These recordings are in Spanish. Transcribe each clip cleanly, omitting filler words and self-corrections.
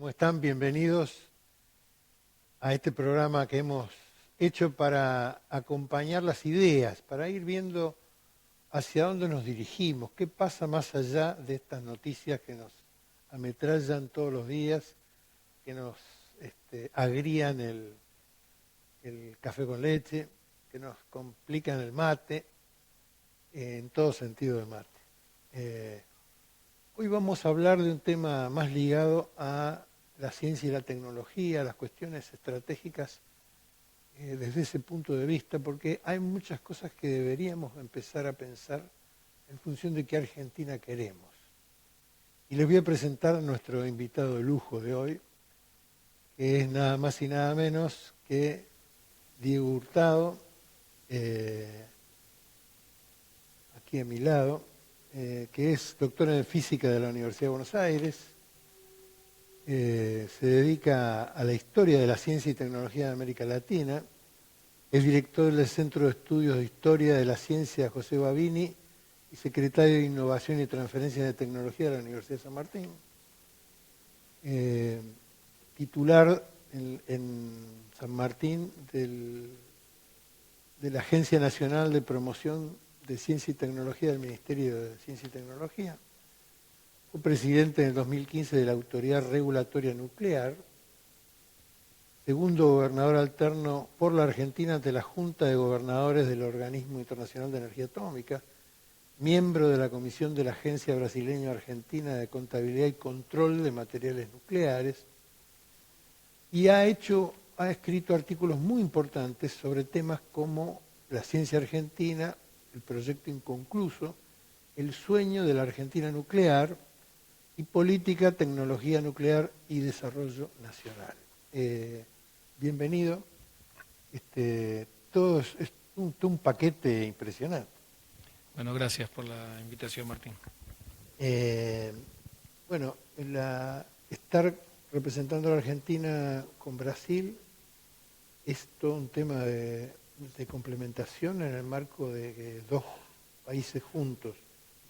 ¿Cómo están? Bienvenidos a este programa que hemos hecho para acompañar las ideas, para ir viendo hacia dónde nos dirigimos, qué pasa más allá de estas noticias que nos ametrallan todos los días, que nos agrían el café con leche, que nos complican el mate, en todo sentido de mate. Hoy vamos a hablar de un tema más ligado a la ciencia y la tecnología, las cuestiones estratégicas desde ese punto de vista, porque hay muchas cosas que deberíamos empezar a pensar en función de qué Argentina queremos. Y les voy a presentar a nuestro invitado de lujo de hoy, que es nada más y nada menos que Diego Hurtado, aquí a mi lado, que es doctor en física de la Universidad de Buenos Aires, se dedica a la historia de la ciencia y tecnología de América Latina, es director del Centro de Estudios de Historia de la Ciencia José Babini y secretario de Innovación y Transferencia de Tecnología de la Universidad de San Martín, titular en San Martín de la Agencia Nacional de Promoción de Ciencia y Tecnología del Ministerio de Ciencia y Tecnología. Fue presidente en el 2015 de la Autoridad Regulatoria Nuclear, segundo gobernador alterno por la Argentina ante la Junta de Gobernadores del Organismo Internacional de Energía Atómica, miembro de la Comisión de la Agencia Brasileño-Argentina de Contabilidad y Control de Materiales Nucleares, y ha escrito artículos muy importantes sobre temas como la ciencia argentina, el proyecto inconcluso, el sueño de la Argentina nuclear y política, tecnología nuclear y desarrollo nacional. Bienvenido. Todo es un paquete impresionante. Bueno, gracias por la invitación, Martín. Estar representando a la Argentina con Brasil es todo un tema de complementación en el marco de que dos países juntos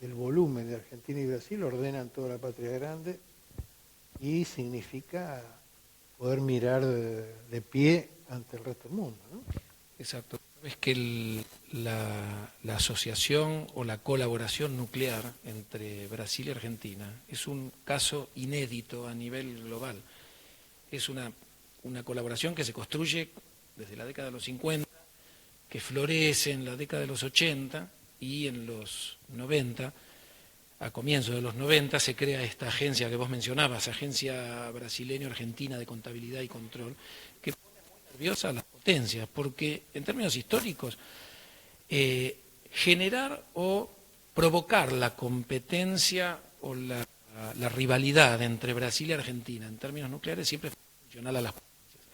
del volumen de Argentina y Brasil ordenan toda la patria grande y significa poder mirar de pie ante el resto del mundo, ¿no? Exacto. Es que la asociación o la colaboración nuclear entre Brasil y Argentina es un caso inédito a nivel global. Es una colaboración que se construye desde la década de los 50, que florece en la década de los 80 y en los 90, a comienzos de los 90, se crea esta agencia que vos mencionabas, Agencia Brasileño-Argentina de Contabilidad y Control, que pone muy nerviosa a las potencias, porque en términos históricos, generar o provocar la competencia o la rivalidad entre Brasil y Argentina en términos nucleares siempre fue funcional a las potencias.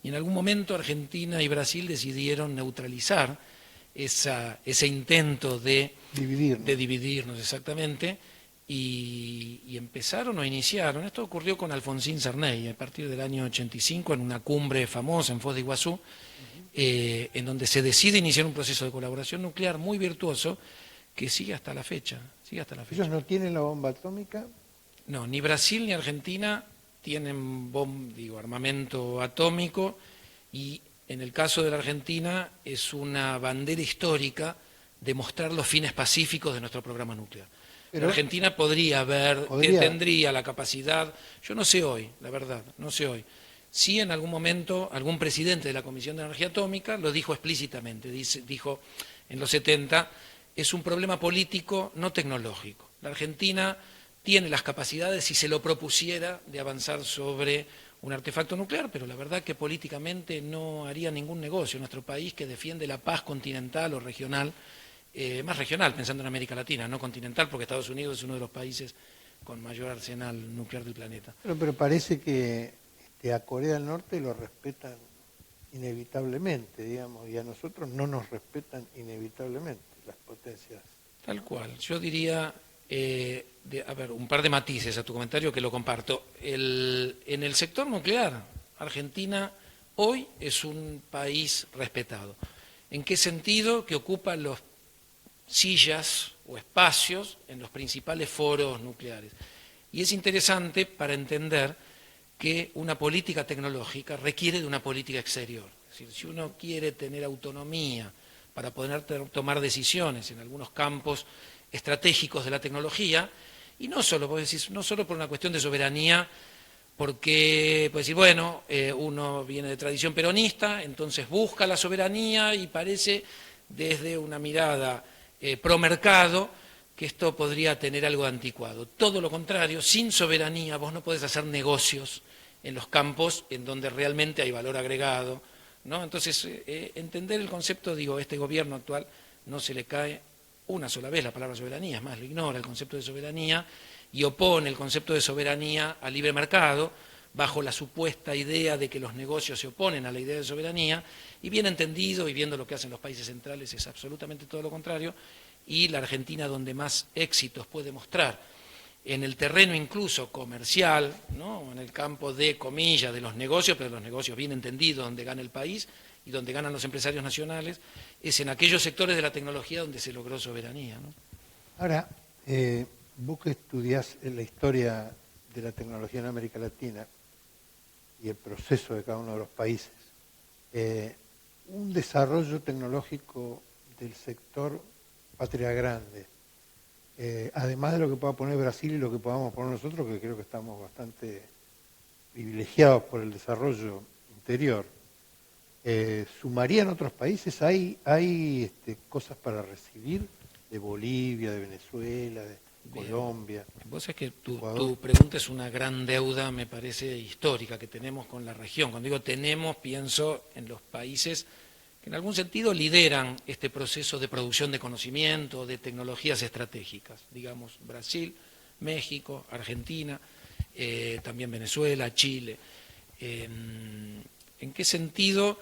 Y en algún momento Argentina y Brasil decidieron neutralizar ese intento de dividirnos exactamente, y empezaron o iniciaron. Esto ocurrió con Alfonsín Sarney a partir del año 85 en una cumbre famosa en Foz de Iguazú, en donde se decide iniciar un proceso de colaboración nuclear muy virtuoso que sigue hasta la fecha. ¿Ellos no tienen la bomba atómica? No, ni Brasil ni Argentina tienen armamento atómico, y en el caso de la Argentina es una bandera histórica demostrar los fines pacíficos de nuestro programa nuclear. Pero la Argentina tendría la capacidad, yo no sé hoy, la verdad, no sé hoy. Sí, en algún momento algún presidente de la Comisión de Energía Atómica lo dijo explícitamente, dijo en los 70, es un problema político, no tecnológico. La Argentina tiene las capacidades, si se lo propusiera, de avanzar sobre un artefacto nuclear, pero la verdad que políticamente no haría ningún negocio. Nuestro país, que defiende la paz continental o regional, más regional, pensando en América Latina, no continental, porque Estados Unidos es uno de los países con mayor arsenal nuclear del planeta. Pero parece que a Corea del Norte lo respetan inevitablemente, digamos, y a nosotros no nos respetan inevitablemente las potencias. Tal cual. Yo diría, un par de matices a tu comentario que lo comparto. En el sector nuclear, Argentina hoy es un país respetado. ¿En qué sentido? Que ocupa los sillas o espacios en los principales foros nucleares. Y es interesante para entender que una política tecnológica requiere de una política exterior. Es decir, si uno quiere tener autonomía para poder tomar decisiones en algunos campos estratégicos de la tecnología, y no solo, no solo por una cuestión de soberanía, porque puede decir, bueno, uno viene de tradición peronista, entonces busca la soberanía y parece desde una mirada pro mercado que esto podría tener algo de anticuado. Todo lo contrario, sin soberanía vos no podés hacer negocios en los campos en donde realmente hay valor agregado, ¿no? Entonces, entender el concepto, digo, este gobierno actual no se le cae una sola vez la palabra soberanía, es más, lo ignora el concepto de soberanía y opone el concepto de soberanía al libre mercado, bajo la supuesta idea de que los negocios se oponen a la idea de soberanía, y bien entendido, y viendo lo que hacen los países centrales, es absolutamente todo lo contrario, y la Argentina donde más éxitos puede mostrar, en el terreno incluso comercial, ¿no? En el campo de, comillas, de los negocios, pero los negocios bien entendidos, donde gana el país y donde ganan los empresarios nacionales, es en aquellos sectores de la tecnología donde se logró soberanía, ¿no? Ahora, vos que estudiás la historia de la tecnología en América Latina y el proceso de cada uno de los países, un desarrollo tecnológico del sector patria grande, además de lo que pueda poner Brasil y lo que podamos poner nosotros, que creo que estamos bastante privilegiados por el desarrollo interior, ¿sumarían otros países? ¿Hay cosas para recibir de Bolivia, de Venezuela, de Colombia? Vos sabés que tu pregunta es una gran deuda, me parece, histórica que tenemos con la región. Cuando digo tenemos, pienso en los países que en algún sentido lideran este proceso de producción de conocimiento, de tecnologías estratégicas, digamos Brasil, México, Argentina, también Venezuela, Chile. ¿En qué sentido?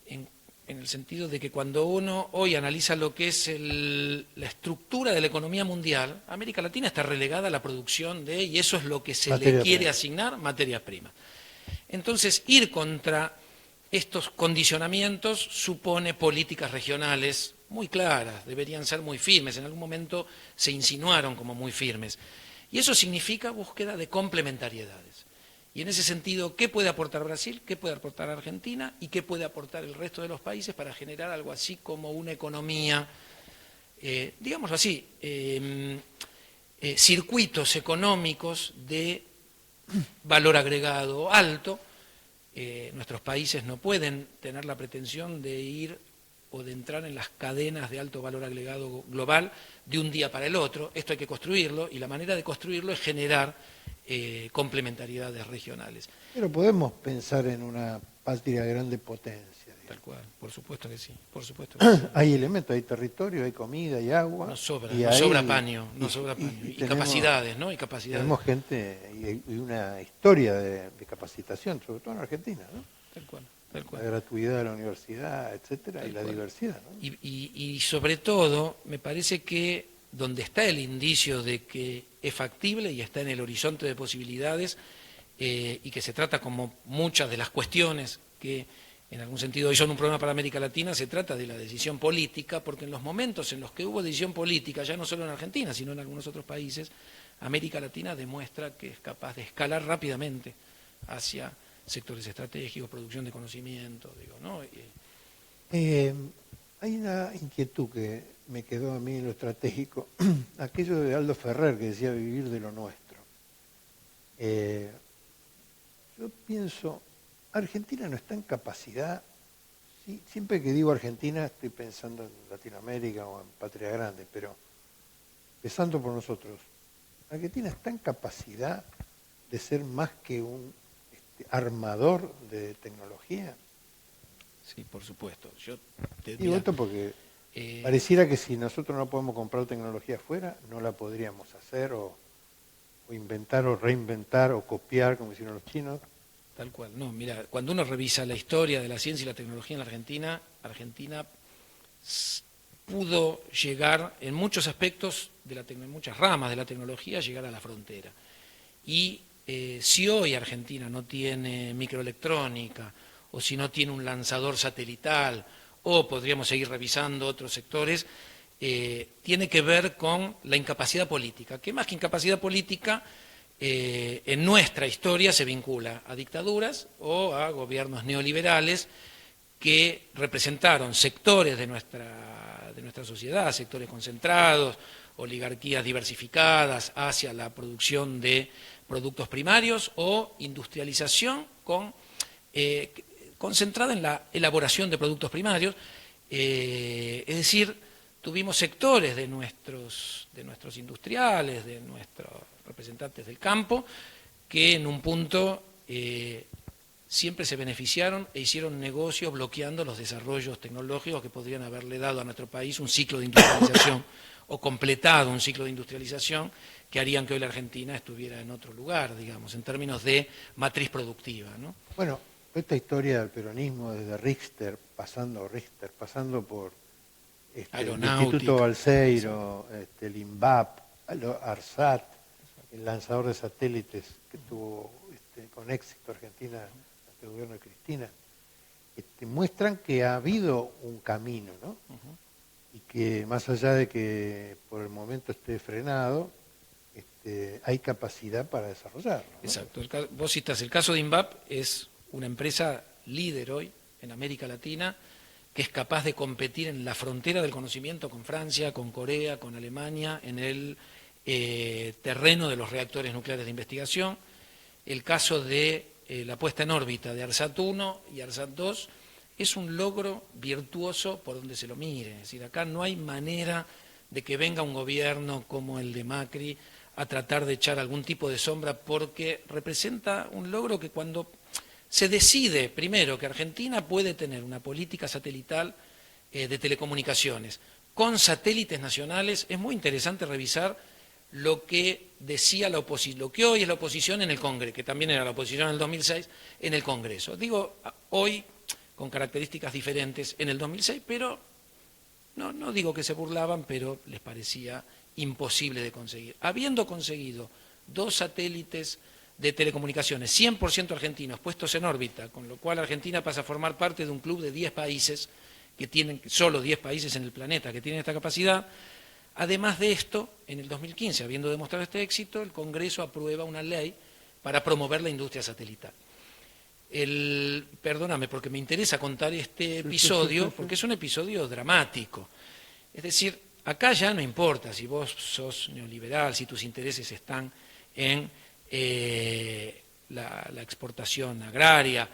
En el sentido de que cuando uno hoy analiza lo que es la estructura de la economía mundial, América Latina está relegada a la producción de, y eso es lo que se le quiere asignar, materias primas. Entonces, ir contra estos condicionamientos supone políticas regionales muy claras, deberían ser muy firmes, en algún momento se insinuaron como muy firmes. Y eso significa búsqueda de complementariedades. Y en ese sentido, ¿qué puede aportar Brasil? ¿Qué puede aportar Argentina? ¿Y qué puede aportar el resto de los países para generar algo así como una economía, digámoslo así, circuitos económicos de valor agregado alto? Nuestros países no pueden tener la pretensión de ir o de entrar en las cadenas de alto valor agregado global de un día para el otro. Esto hay que construirlo y la manera de construirlo es generar complementariedades regionales. Pero podemos pensar en una patria grande potencia. Digamos. Tal cual, por supuesto que sí. Por supuesto que sí. Hay elementos, hay territorio, hay comida, hay agua. Nos sobra, y sobra paño, y tenemos, capacidades, ¿no? Y capacidades. Tenemos gente y una historia de capacitación, sobre todo en Argentina, ¿no? Tal cual. Tal cual. La gratuidad de la universidad, etcétera, y la diversidad, ¿no? Y sobre todo, me parece que donde está el indicio de que es factible y está en el horizonte de posibilidades, y que se trata como muchas de las cuestiones que en algún sentido hoy son un problema para América Latina, se trata de la decisión política, porque en los momentos en los que hubo decisión política, ya no solo en Argentina, sino en algunos otros países, América Latina demuestra que es capaz de escalar rápidamente hacia sectores estratégicos, producción de conocimiento, digo, ¿no? Hay una inquietud que me quedó a mí en lo estratégico, aquello de Aldo Ferrer que decía vivir de lo nuestro. Yo pienso, Argentina no está en capacidad, ¿sí? Siempre que digo Argentina estoy pensando en Latinoamérica o en Patria Grande, pero empezando por nosotros, Argentina está en capacidad de ser más que un armador de tecnología. Sí, por supuesto. Yo te digo esto porque pareciera que si nosotros no podemos comprar tecnología afuera, no la podríamos hacer o inventar o reinventar o copiar como hicieron los chinos. Tal cual. No, mira, cuando uno revisa la historia de la ciencia y la tecnología en la Argentina, Argentina pudo llegar en muchos aspectos, en muchas ramas de la tecnología, llegar a la frontera. Y si hoy Argentina no tiene microelectrónica, o si no tiene un lanzador satelital, o podríamos seguir revisando otros sectores, tiene que ver con la incapacidad política, que más que incapacidad política en nuestra historia se vincula a dictaduras o a gobiernos neoliberales que representaron sectores de nuestra sociedad, sectores concentrados, oligarquías diversificadas hacia la producción de productos primarios o industrialización concentrada en la elaboración de productos primarios, es decir, tuvimos sectores de nuestros industriales, de nuestros representantes del campo, que en un punto siempre se beneficiaron e hicieron negocios bloqueando los desarrollos tecnológicos que podrían haberle dado a nuestro país un ciclo de industrialización o completado un ciclo de industrialización que harían que hoy la Argentina estuviera en otro lugar, digamos, en términos de matriz productiva, ¿no? Bueno, esta historia del peronismo desde Richter, pasando por el Instituto Balseiro, el INVAP, ARSAT, el lanzador de satélites que tuvo con éxito Argentina ante el gobierno de Cristina, muestran que ha habido un camino, ¿no? Y que más allá de que por el momento esté frenado, hay capacidad para desarrollarlo, ¿no? Exacto. Vos citas el caso de INVAP, es una empresa líder hoy en América Latina, que es capaz de competir en la frontera del conocimiento con Francia, con Corea, con Alemania, en el terreno de los reactores nucleares de investigación. El caso de la puesta en órbita de ARSAT-1 y ARSAT-2 es un logro virtuoso por donde se lo mire. Es decir, acá no hay manera de que venga un gobierno como el de Macri a tratar de echar algún tipo de sombra, porque representa un logro que cuando se decide, primero, que Argentina puede tener una política satelital de telecomunicaciones con satélites nacionales, es muy interesante revisar lo que decía la oposición, lo que hoy es la oposición en el Congreso, que también era la oposición en el 2006, en el Congreso. Digo, hoy con características diferentes en el 2006, pero no digo que se burlaban, pero les parecía imposible de conseguir. Habiendo conseguido 2 satélites de telecomunicaciones 100% argentinos puestos en órbita, con lo cual Argentina pasa a formar parte de un club de 10 países, que tienen solo 10 países en el planeta que tienen esta capacidad. Además de esto, en el 2015, habiendo demostrado este éxito, el Congreso aprueba una ley para promover la industria satelital. Perdóname, porque me interesa contar este episodio, porque es un episodio dramático. Es decir, acá ya no importa si vos sos neoliberal, si tus intereses están en la exportación agraria.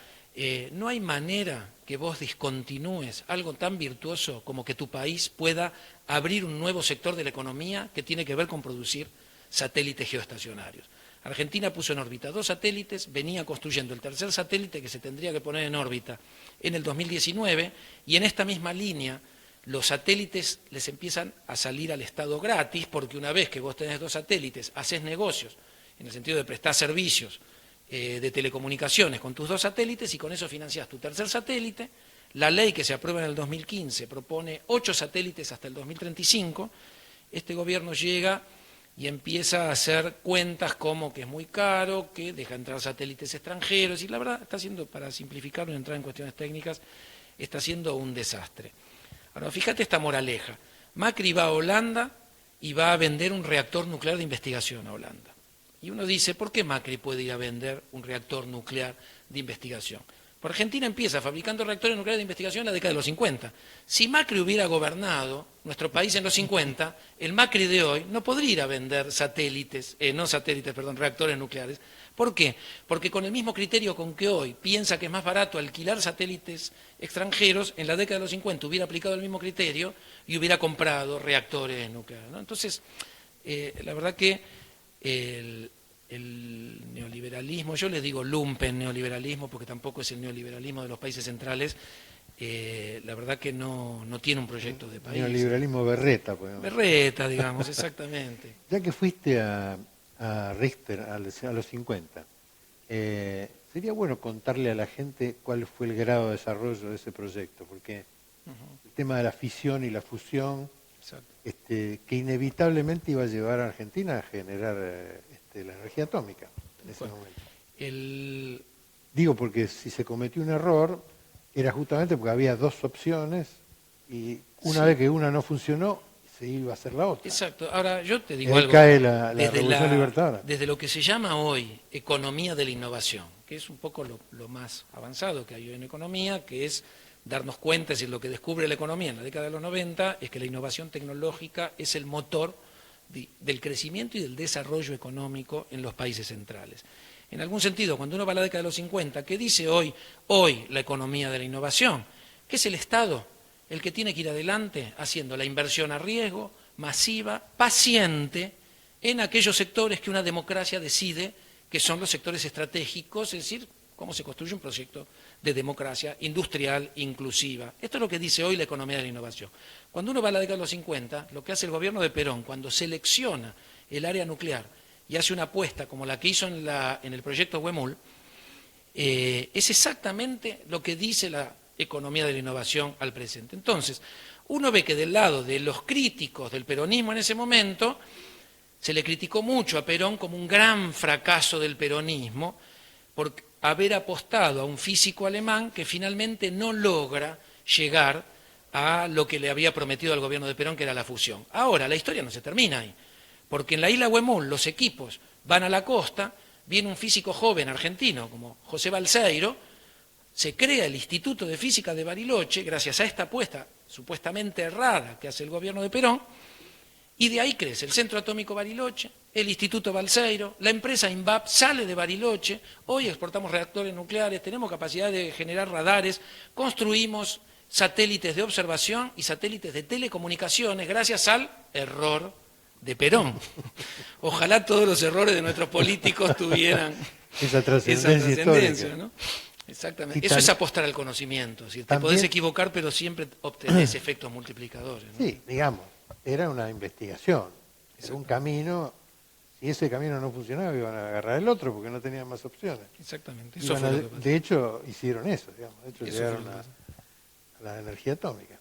No hay manera que vos discontinúes algo tan virtuoso como que tu país pueda abrir un nuevo sector de la economía que tiene que ver con producir satélites geoestacionarios. Argentina puso en órbita 2 satélites, venía construyendo el tercer satélite que se tendría que poner en órbita en el 2019, y en esta misma línea los satélites les empiezan a salir al Estado gratis, porque una vez que vos tenés 2 satélites, haces negocios, en el sentido de prestar servicios de telecomunicaciones con tus 2 satélites, y con eso financiás tu tercer satélite. La ley que se aprueba en el 2015 propone 8 satélites hasta el 2035. Este gobierno llega y empieza a hacer cuentas como que es muy caro, que deja entrar satélites extranjeros, y la verdad está haciendo, para simplificarlo y entrar en cuestiones técnicas, está haciendo un desastre. Ahora, fíjate esta moraleja. Macri va a Holanda y va a vender un reactor nuclear de investigación a Holanda. Y uno dice, ¿por qué Macri puede ir a vender un reactor nuclear de investigación? Por Argentina empieza fabricando reactores nucleares de investigación en la década de los 50. Si Macri hubiera gobernado nuestro país en los 50, el Macri de hoy no podría ir a vender reactores nucleares. ¿Por qué? Porque con el mismo criterio con que hoy piensa que es más barato alquilar satélites extranjeros, en la década de los 50 hubiera aplicado el mismo criterio y hubiera comprado reactores nucleares, ¿no? Entonces, la verdad que el neoliberalismo, yo le digo lumpen neoliberalismo porque tampoco es el neoliberalismo de los países centrales, la verdad que no tiene un proyecto de país. Neoliberalismo berreta, pues. Berreta, digamos, exactamente. Ya que fuiste a Richter a los 50, sería bueno contarle a la gente cuál fue el grado de desarrollo de ese proyecto, porque el tema de la fisión y la fusión, que inevitablemente iba a llevar a Argentina a generar la energía atómica en ese momento. Digo, porque si se cometió un error, era justamente porque había 2 opciones, y una vez que una no funcionó, se iba a hacer la otra. Exacto. Ahora, yo te digo Ahí algo. cae la Revolución Libertadora. Desde lo que se llama hoy economía de la innovación, que es un poco lo más avanzado que hay hoy en economía, que es darnos cuenta, es decir, lo que descubre la economía en la década de los 90, es que la innovación tecnológica es el motor del crecimiento y del desarrollo económico en los países centrales. En algún sentido, cuando uno va a la década de los 50, ¿qué dice hoy la economía de la innovación? Que es el Estado el que tiene que ir adelante haciendo la inversión a riesgo, masiva, paciente, en aquellos sectores que una democracia decide que son los sectores estratégicos, es decir, cómo se construye un proyecto de democracia industrial inclusiva. Esto es lo que dice hoy la economía de la innovación. Cuando uno va a la década de los 50, lo que hace el gobierno de Perón, cuando selecciona el área nuclear y hace una apuesta como la que hizo en el proyecto Huemul, es exactamente lo que dice la economía de la innovación al presente. Entonces, uno ve que del lado de los críticos del peronismo en ese momento, se le criticó mucho a Perón como un gran fracaso del peronismo por haber apostado a un físico alemán que finalmente no logra llegar a lo que le había prometido al gobierno de Perón, que era la fusión. Ahora, la historia no se termina ahí, porque en la isla Huemul los equipos van a la costa, viene un físico joven argentino como José Balseiro, se crea el Instituto de Física de Bariloche, gracias a esta apuesta supuestamente errada que hace el gobierno de Perón, y de ahí crece el Centro Atómico Bariloche, el Instituto Balseiro, la empresa INVAP sale de Bariloche, hoy exportamos reactores nucleares, tenemos capacidad de generar radares, construimos satélites de observación y satélites de telecomunicaciones gracias al error de Perón. Ojalá todos los errores de nuestros políticos tuvieran esa trascendencia, ¿no? Exactamente. Eso es apostar al conocimiento. Es decir, te podés equivocar, pero siempre obtenés efectos multiplicadores, ¿no? Sí, digamos, era una investigación, era un camino. Si ese camino no funcionaba, iban a agarrar el otro porque no tenían más opciones. Exactamente. Eso fue lo que pasó. De hecho, hicieron eso, digamos. De hecho, llegaron a la energía atómica.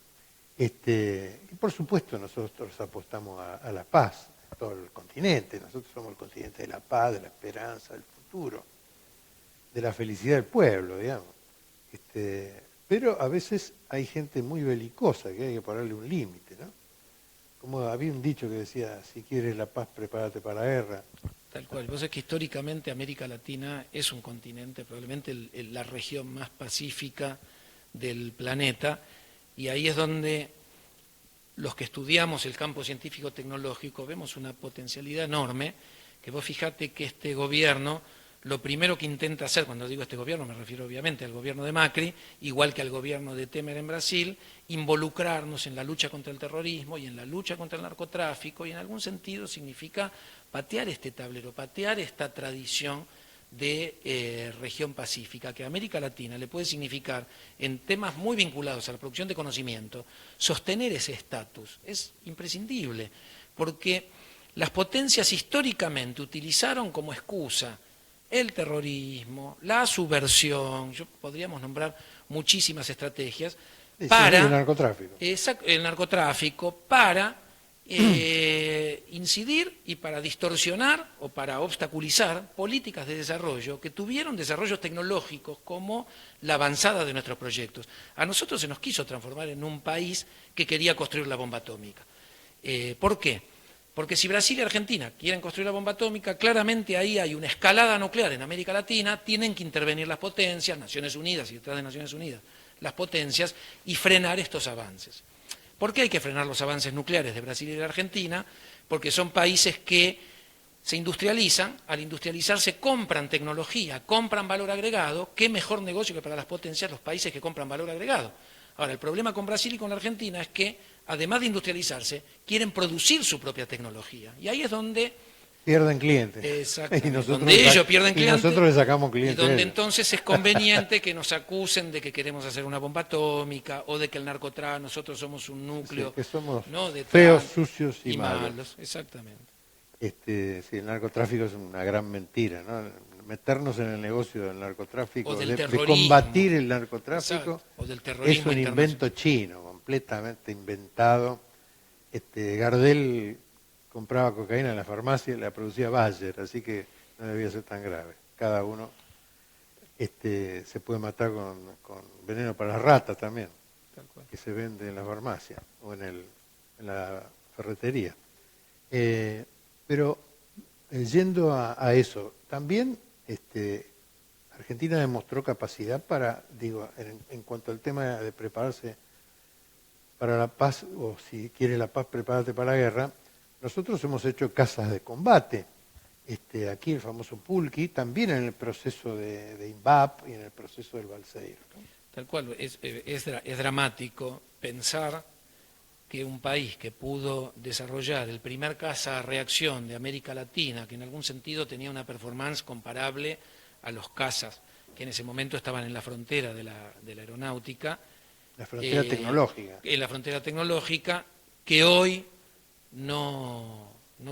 Y por supuesto, nosotros apostamos a la paz, todo el continente. Nosotros somos el continente de la paz, de la esperanza, del futuro, de la felicidad del pueblo, digamos. Pero a veces hay gente muy belicosa que hay que ponerle un límite, ¿no? Como había un dicho que decía, si quieres la paz, prepárate para la guerra. Tal cual. Vos sabés que históricamente América Latina es un continente, probablemente la región más pacífica del planeta, y ahí es donde los que estudiamos el campo científico-tecnológico vemos una potencialidad enorme, que vos fijate que este gobierno, lo primero que intenta hacer, cuando digo este gobierno me refiero obviamente al gobierno de Macri, igual que al gobierno de Temer en Brasil, involucrarnos en la lucha contra el terrorismo y en la lucha contra el narcotráfico, y en algún sentido significa patear este tablero, patear esta tradición de región pacífica, que a América Latina le puede significar, en temas muy vinculados a la producción de conocimiento, sostener ese estatus. Es imprescindible, porque las potencias históricamente utilizaron como excusa el terrorismo, la subversión, podríamos nombrar muchísimas estrategias, para el narcotráfico para incidir y para distorsionar o para obstaculizar políticas de desarrollo que tuvieron desarrollos tecnológicos como la avanzada de nuestros proyectos. A nosotros se nos quiso transformar en un país que quería construir la bomba atómica. ¿Por qué? Porque si Brasil y Argentina quieren construir la bomba atómica, claramente ahí hay una escalada nuclear en América Latina, tienen que intervenir las potencias, Naciones Unidas y detrás de Naciones Unidas, las potencias, y frenar estos avances. ¿Por qué hay que frenar los avances nucleares de Brasil y de Argentina? Porque son países que se industrializan, al industrializarse compran tecnología, compran valor agregado. ¿Qué mejor negocio que para las potencias los países que compran valor agregado? Ahora, el problema con Brasil y con la Argentina es que, además de industrializarse, quieren producir su propia tecnología. Y ahí es donde pierden clientes. Exactamente. Donde ellos pierden clientes. Y nosotros le sacamos clientes. Y donde entonces es conveniente que nos acusen de que queremos hacer una bomba atómica o de que el narcotráfico, nosotros somos un núcleo. Sí, que somos ¿no? feos, sucios y malos. Exactamente. Sí, el narcotráfico es una gran mentira, ¿no? Meternos en el negocio del narcotráfico, de combatir el narcotráfico, o del terrorismo, es un invento chino, completamente inventado. Gardel compraba cocaína en la farmacia y la producía Bayer, así que no debía ser tan grave. Cada uno se puede matar con veneno para las ratas también, que se vende en la farmacia o en la ferretería. Pero yendo a eso, también Argentina demostró capacidad para, digo, en cuanto al tema de prepararse para la paz, o si quieres la paz, prepárate para la guerra. Nosotros hemos hecho casas de combate. Aquí el famoso Pulqui, también en el proceso de INVAP y en el proceso del Balseiro, ¿no? Tal cual, es dramático pensar que un país que pudo desarrollar el primer caza-reacción de América Latina, que en algún sentido tenía una performance comparable a los cazas que en ese momento estaban en la frontera de la aeronáutica. La frontera tecnológica. En la frontera tecnológica, que hoy no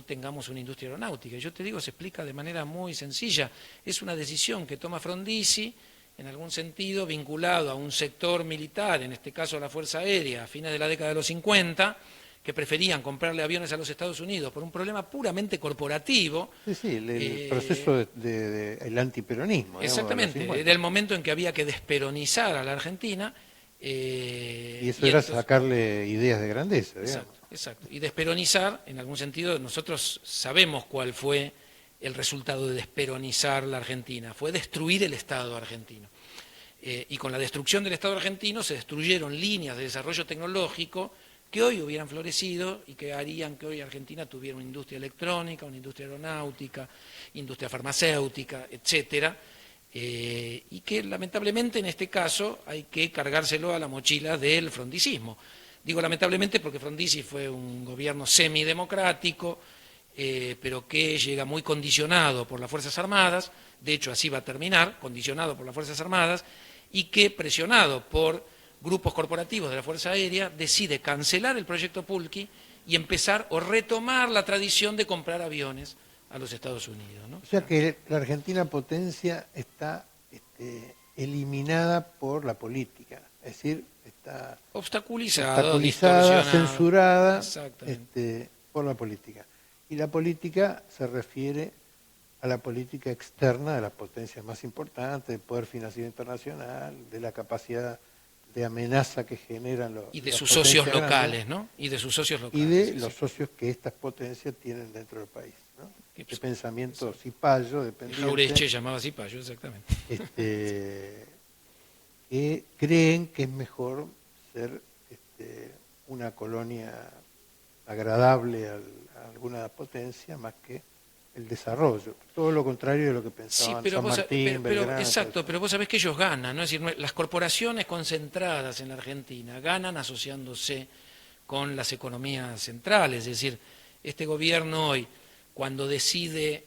tengamos una industria aeronáutica. Yo te digo, se explica de manera muy sencilla. Es una decisión que toma Frondizi, en algún sentido vinculado a un sector militar, en este caso a la Fuerza Aérea, a fines de la década de los 50, que preferían comprarle aviones a los Estados Unidos por un problema puramente corporativo. Sí, el proceso del antiperonismo. Exactamente, era el momento en que había que desperonizar a la Argentina. Y eso era sacarle ideas de grandeza, digamos. Exacto. Y desperonizar, en algún sentido, nosotros sabemos cuál fue el resultado de desperonizar la Argentina, fue destruir el Estado argentino. Y con la destrucción del Estado argentino se destruyeron líneas de desarrollo tecnológico que hoy hubieran florecido y que harían que hoy Argentina tuviera una industria electrónica, una industria aeronáutica, industria farmacéutica, etcétera, y que lamentablemente en este caso hay que cargárselo a la mochila del frondicismo. Digo lamentablemente porque Frondizi fue un gobierno semidemocrático, pero que llega muy condicionado por las Fuerzas Armadas, de hecho así va a terminar, condicionado por las Fuerzas Armadas, y que presionado por grupos corporativos de la Fuerza Aérea decide cancelar el proyecto Pulqui y empezar o retomar la tradición de comprar aviones a los Estados Unidos, ¿no? O sea que la Argentina potencia está eliminada por la política, es decir, está obstaculizada, censurada por la política. Y la política se refiere a la política externa de las potencias más importantes, del poder financiero internacional, de la capacidad de amenaza que generan los y de sus socios locales, ¿no? Y de sus socios locales. Y de los socios que estas potencias tienen dentro del país, ¿no? Este pensamiento cipayo, dependiente. Jauretche llamaba cipayo, exactamente. Que creen que es mejor ser una colonia agradable a alguna potencia más que el desarrollo. Todo lo contrario de lo que pensaban San Martín, Belgrano. Exacto, pero vos sabés que ellos ganan, ¿no? Es decir, las corporaciones concentradas en la Argentina ganan asociándose con las economías centrales. Es decir, este gobierno hoy, cuando decide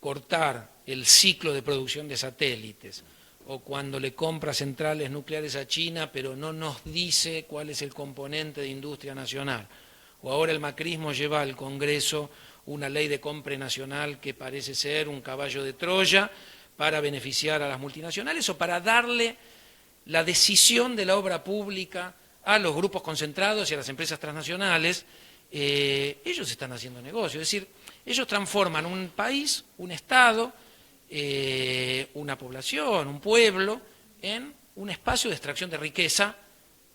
cortar el ciclo de producción de satélites, o cuando le compra centrales nucleares a China, pero no nos dice cuál es el componente de industria nacional, o ahora el macrismo lleva al Congreso una ley de compra nacional que parece ser un caballo de Troya para beneficiar a las multinacionales o para darle la decisión de la obra pública a los grupos concentrados y a las empresas transnacionales, ellos están haciendo negocio. Es decir, ellos transforman un país, un Estado, una población, un pueblo, en un espacio de extracción de riqueza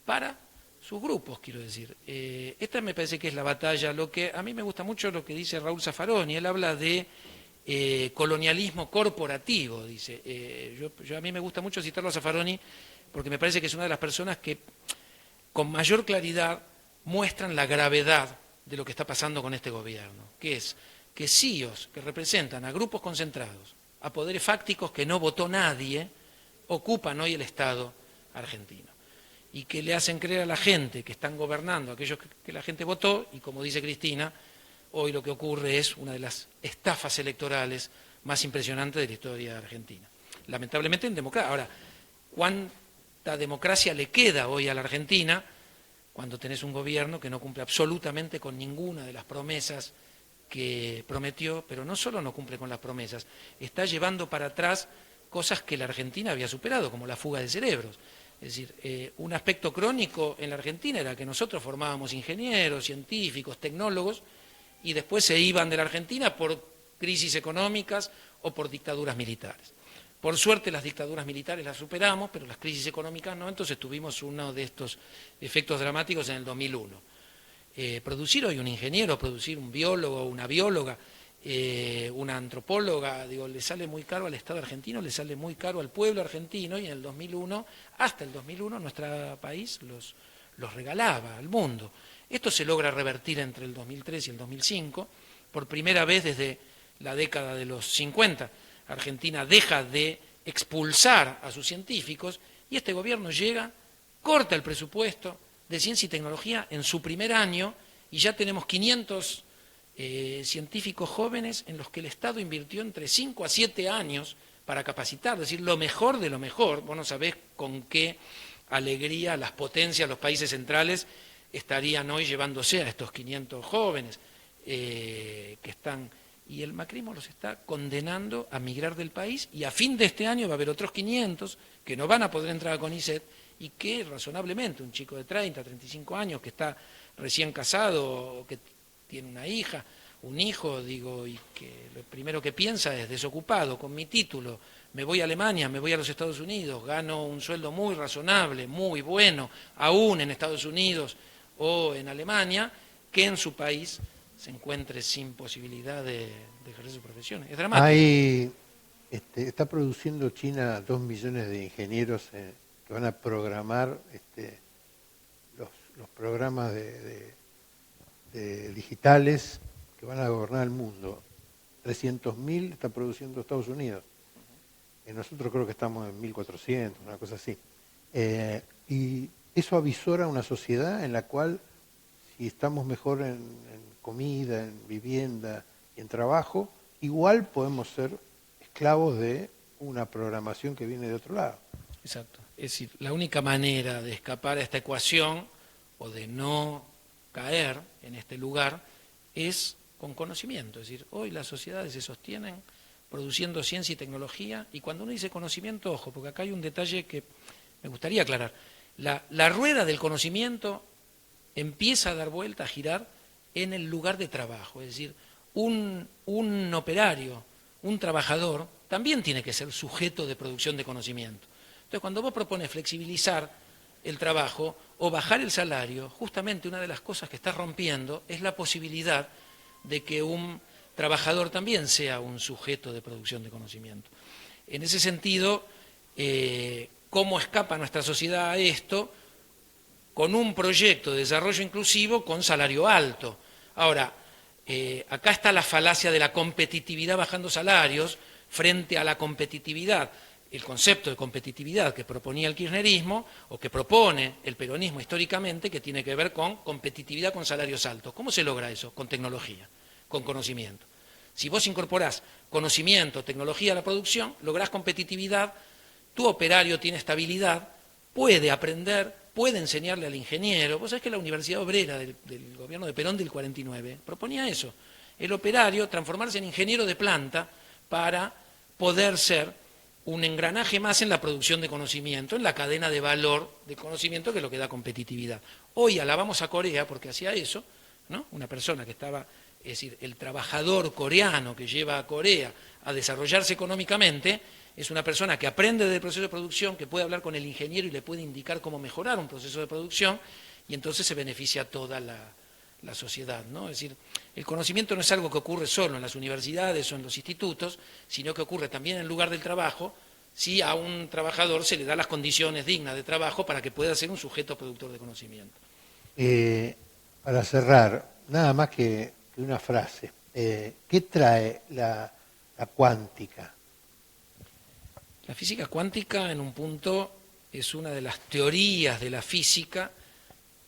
para sus grupos, quiero decir. Esta me parece que es la batalla. Lo que a mí me gusta mucho lo que dice Raúl Zaffaroni. Él habla de colonialismo corporativo, dice. A mí me gusta mucho citarlo a Zaffaroni porque me parece que es una de las personas que con mayor claridad muestran la gravedad de lo que está pasando con este gobierno, que es que CEOs que representan a grupos concentrados, a poderes fácticos que no votó nadie, ocupan hoy el Estado argentino. Y que le hacen creer a la gente que están gobernando aquellos que la gente votó, y como dice Cristina, hoy lo que ocurre es una de las estafas electorales más impresionantes de la historia de Argentina. Lamentablemente en democracia. Ahora, ¿cuánta democracia le queda hoy a la Argentina cuando tenés un gobierno que no cumple absolutamente con ninguna de las promesas que prometió, pero no solo no cumple con las promesas, está llevando para atrás cosas que la Argentina había superado, como la fuga de cerebros? Es decir, un aspecto crónico en la Argentina era que nosotros formábamos ingenieros, científicos, tecnólogos, y después se iban de la Argentina por crisis económicas o por dictaduras militares. Por suerte las dictaduras militares las superamos, pero las crisis económicas no, entonces tuvimos uno de estos efectos dramáticos en el 2001. producir hoy un ingeniero, producir un biólogo, una bióloga, una antropóloga, digo, le sale muy caro al Estado argentino, le sale muy caro al pueblo argentino, y en el 2001, hasta el 2001, nuestro país los regalaba al mundo. Esto se logra revertir entre el 2003 y el 2005, por primera vez desde la década de los 50. Argentina deja de expulsar a sus científicos y este gobierno llega, corta el presupuesto de ciencia y tecnología en su primer año y ya tenemos 500 científicos jóvenes en los que el Estado invirtió entre 5 a 7 años para capacitar, es decir, lo mejor de lo mejor. Vos no sabés con qué alegría las potencias, los países centrales estarían hoy llevándose a estos 500 jóvenes que están, y el macrismo los está condenando a migrar del país, y a fin de este año va a haber otros 500 que no van a poder entrar a CONICET y que razonablemente un chico de 30, 35 años que está recién casado, que tiene una hija, un hijo, digo, y que lo primero que piensa es desocupado, con mi título, me voy a Alemania, me voy a los Estados Unidos, gano un sueldo muy razonable, muy bueno, aún en Estados Unidos o en Alemania, que en su país se encuentre sin posibilidad de ejercer su profesión. Es dramático. Está produciendo China 2 millones de ingenieros que van a programar los programas de digitales que van a gobernar el mundo. 300.000 está produciendo Estados Unidos. Nosotros creo que estamos en 1.400, una cosa así. Y eso avisora una sociedad en la cual, si estamos mejor en comida, en vivienda y en trabajo, igual podemos ser esclavos de una programación que viene de otro lado. Exacto. Es decir, la única manera de escapar a esta ecuación o de no caer en este lugar es con conocimiento. Es decir, hoy las sociedades se sostienen produciendo ciencia y tecnología, y cuando uno dice conocimiento, ojo, porque acá hay un detalle que me gustaría aclarar. La rueda del conocimiento empieza a dar vuelta, a girar en el lugar de trabajo. Es decir, un operario, un trabajador, también tiene que ser sujeto de producción de conocimiento. Entonces, cuando vos propones flexibilizar el trabajo o bajar el salario, justamente una de las cosas que estás rompiendo es la posibilidad de que un trabajador también sea un sujeto de producción de conocimiento. En ese sentido, ¿cómo escapa nuestra sociedad a esto? Con un proyecto de desarrollo inclusivo con salario alto. Ahora, acá está la falacia de la competitividad bajando salarios frente a la competitividad. El concepto de competitividad que proponía el kirchnerismo o que propone el peronismo históricamente, que tiene que ver con competitividad con salarios altos. ¿Cómo se logra eso? Con tecnología, con conocimiento. Si vos incorporás conocimiento, tecnología a la producción, lográs competitividad, tu operario tiene estabilidad, puede aprender, puede enseñarle al ingeniero. Vos sabés que la Universidad Obrera del gobierno de Perón del 49 proponía eso, el operario transformarse en ingeniero de planta para poder ser un engranaje más en la producción de conocimiento, en la cadena de valor de conocimiento, que es lo que da competitividad. Hoy alabamos a Corea porque hacía eso, ¿no? Una persona que estaba, es decir, el trabajador coreano que lleva a Corea a desarrollarse económicamente, es una persona que aprende del proceso de producción, que puede hablar con el ingeniero y le puede indicar cómo mejorar un proceso de producción, y entonces se beneficia a toda la sociedad, ¿no? Es decir, el conocimiento no es algo que ocurre solo en las universidades o en los institutos, sino que ocurre también en el lugar del trabajo, si a un trabajador se le da las condiciones dignas de trabajo para que pueda ser un sujeto productor de conocimiento. Para cerrar, nada más que una frase. ¿Qué trae la cuántica? La física cuántica, en un punto, es una de las teorías de la física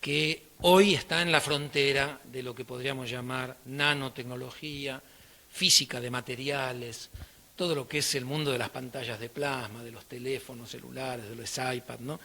que hoy está en la frontera de lo que podríamos llamar nanotecnología, física de materiales, todo lo que es el mundo de las pantallas de plasma, de los teléfonos celulares, de los iPads, ¿no?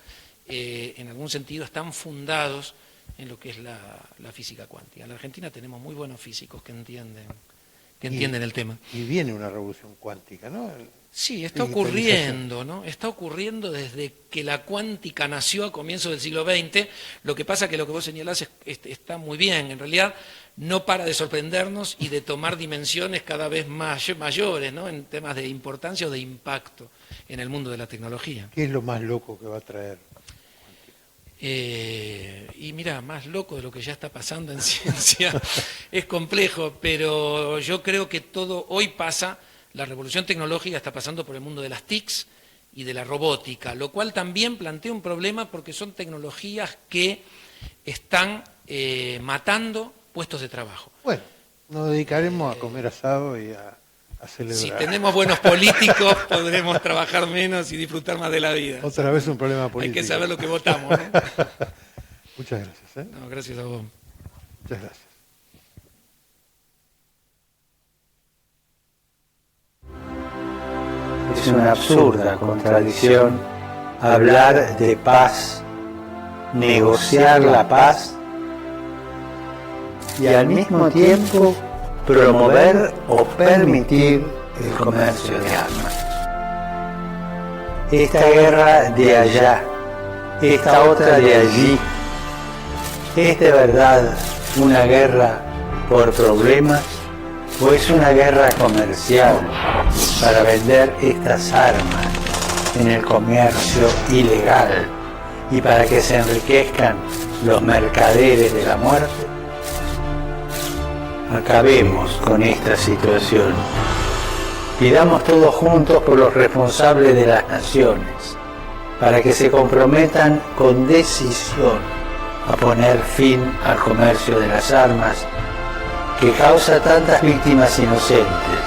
En algún sentido están fundados en lo que es la física cuántica. En la Argentina tenemos muy buenos físicos que entienden el tema. Y viene una revolución cuántica, ¿no? Sí, está ocurriendo, ¿no? Está ocurriendo desde que la cuántica nació a comienzos del siglo XX. Lo que pasa que lo que vos señalás está muy bien. En realidad no para de sorprendernos y de tomar dimensiones cada vez mayores, ¿no? En temas de importancia o de impacto en el mundo de la tecnología. ¿Qué es lo más loco que va a traer? Y mira, más loco de lo que ya está pasando en ciencia. Es complejo, pero yo creo que todo hoy pasa, la revolución tecnológica está pasando por el mundo de las TICs y de la robótica, lo cual también plantea un problema porque son tecnologías que están matando puestos de trabajo. Bueno, nos dedicaremos a comer asado y a celebrar. Si tenemos buenos políticos, podremos trabajar menos y disfrutar más de la vida. Otra vez un problema político. Hay que saber lo que votamos, ¿no? Muchas gracias. No, gracias a vos. Muchas gracias. Es una absurda contradicción hablar de paz, negociar la paz y al mismo tiempo promover o permitir el comercio de armas. Esta guerra de allá, esta otra de allí, ¿es de verdad una guerra por problemas o es una guerra comercial para vender estas armas en el comercio ilegal y para que se enriquezcan los mercaderes de la muerte? Acabemos con esta situación. Pidamos todos juntos por los responsables de las naciones, para que se comprometan con decisión a poner fin al comercio de las armas que causa tantas víctimas inocentes